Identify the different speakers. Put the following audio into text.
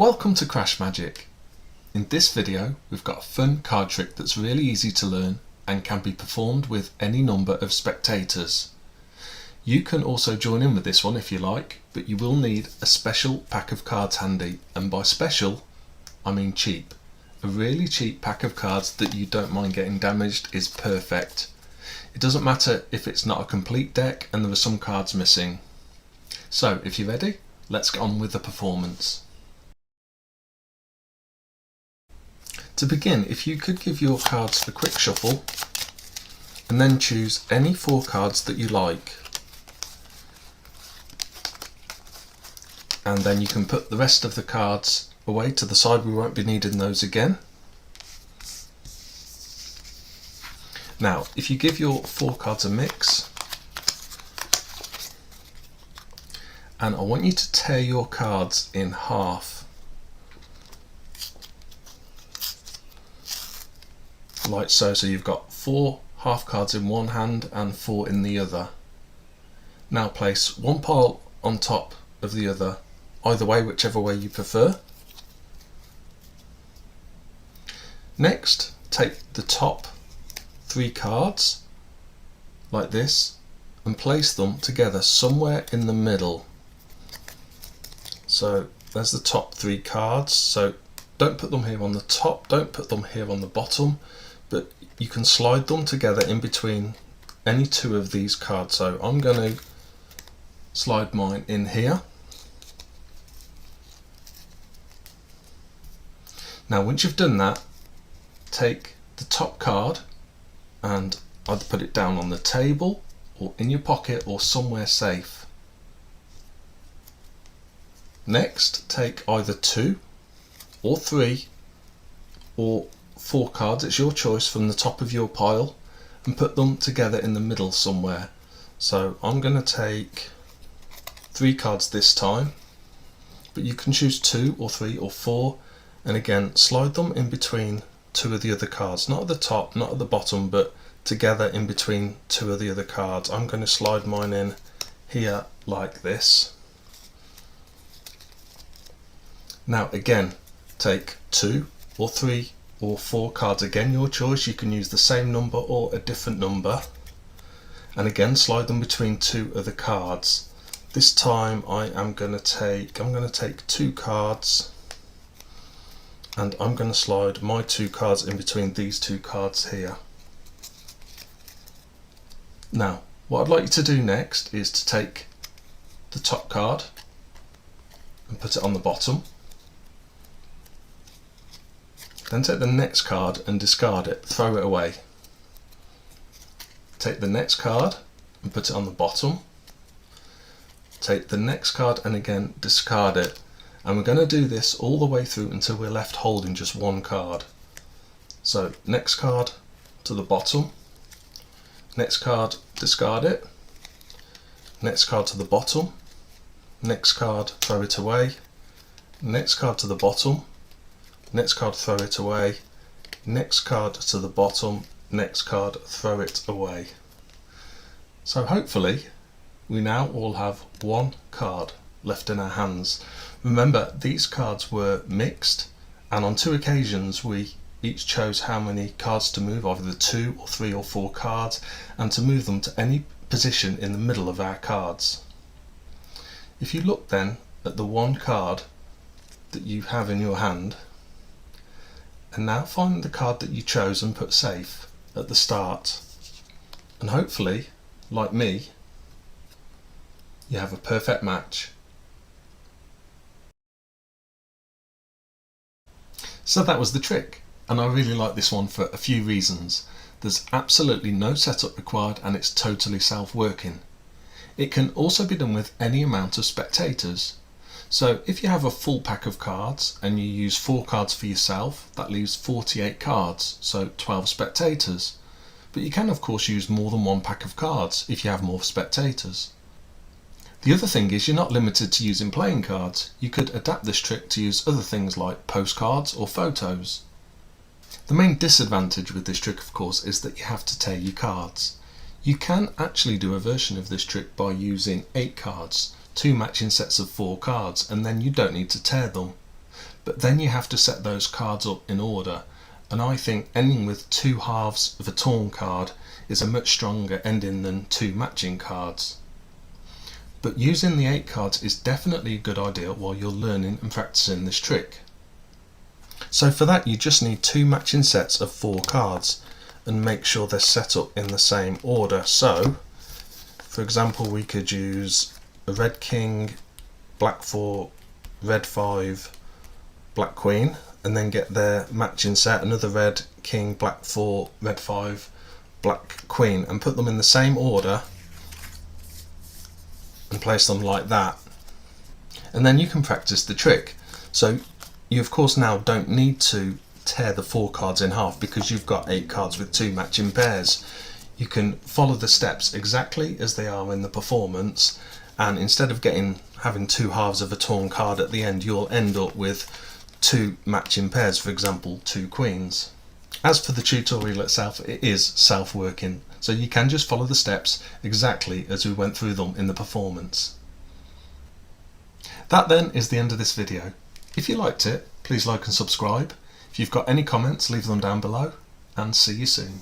Speaker 1: Welcome to CrashMagic. In this video we've got a fun card trick that's really easy to learn and can be performed with any number of spectators. You can also join in with this one if you like, but you will need a special pack of cards handy, and by special I mean cheap. A really cheap pack of cards that you don't mind getting damaged is perfect. It doesn't matter if it's not a complete deck and there are some cards missing. So if you're ready, let's get on with the performance. To begin, if you could give your cards a quick shuffle and then choose any 4 cards that you like, and then you can put the rest of the cards away to the side. We won't be needing those again. Now if you give your 4 cards a mix, and I want you to tear your cards in half, like so. So you've got 4 half cards in one hand and 4 in the other. Now place one pile on top of the other, either way, whichever way you prefer. Next, take the top 3 cards like this and place them together somewhere in the middle. So there's the top 3 cards. So don't put them here on the top, don't put them here on the bottom, but you can slide them together in between any 2 of these cards. So I'm going to slide mine in here. Now once you've done that, take the top card and either put it down on the table or in your pocket or somewhere safe. Next, take either 2 or 3 or 4 cards, it's your choice, from the top of your pile and put them together in the middle somewhere. So I'm going to take 3 cards this time, but you can choose 2 or 3 or 4, and again slide them in between 2 of the other cards, not at the top, not at the bottom, but together in between 2 of the other cards. I'm going to slide mine in here like this. Now again, take 2 or 3 or 4 cards, again your choice, you can use the same number or a different number, and again slide them between 2 of the cards. This time I'm going to take 2 cards, and I'm going to slide my 2 cards in between these 2 cards here. Now what I'd like you to do next is to take the top card and put it on the bottom. Then take the next card and discard it, throw it away. Take the next card and put it on the bottom. Take the next card and again discard it. And we're going to do this all the way through until we're left holding just 1 card. So next card to the bottom, next card, discard it, next card to the bottom, next card, throw it away, next card to the bottom, next card, throw it away, next card to the bottom, next card, throw it away. So hopefully we now all have 1 card left in our hands. Remember, these cards were mixed, and on 2 occasions we each chose how many cards to move, either 2 or 3 or 4 cards, and to move them to any position in the middle of our cards. If you look then at the 1 card that you have in your hand, and now find the card that you chose and put safe at the start, and hopefully, like me, you have a perfect match. So that was the trick, and I really like this one for a few reasons. There's absolutely no setup required and it's totally self-working. It can also be done with any amount of spectators. So if you have a full pack of cards and you use 4 cards for yourself, that leaves 48 cards, so 12 spectators. But you can of course use more than 1 pack of cards if you have more spectators. The other thing is you're not limited to using playing cards. You could adapt this trick to use other things like postcards or photos. The main disadvantage with this trick of course is that you have to tear your cards. You can actually do a version of this trick by using 8 cards, 2 matching sets of 4 cards, and then you don't need to tear them. but then you have to set those cards up in order, and I think ending with 2 halves of a torn card is a much stronger ending than 2 matching cards. But using the 8 cards is definitely a good idea while you're learning and practicing this trick. So for that you just need 2 matching sets of 4 cards and make sure they're set up in the same order. So for example, we could use a red king, black 4, red 5, black queen, and then get their matching set, another red king, black 4, red 5, black queen, and put them in the same order and place them like that. And then you can practice the trick. So you of course now don't need to tear the 4 cards in half because you've got 8 cards with 2 matching pairs. You can follow the steps exactly as they are in the performance, and instead of having 2 halves of a torn card at the end, you'll end up with 2 matching pairs, for example 2 queens. As for the tutorial itself, it is self-working, so you can just follow the steps exactly as we went through them in the performance. That then is the end of this video. If you liked it, please like and subscribe. If you've got any comments, leave them down below, and see you soon.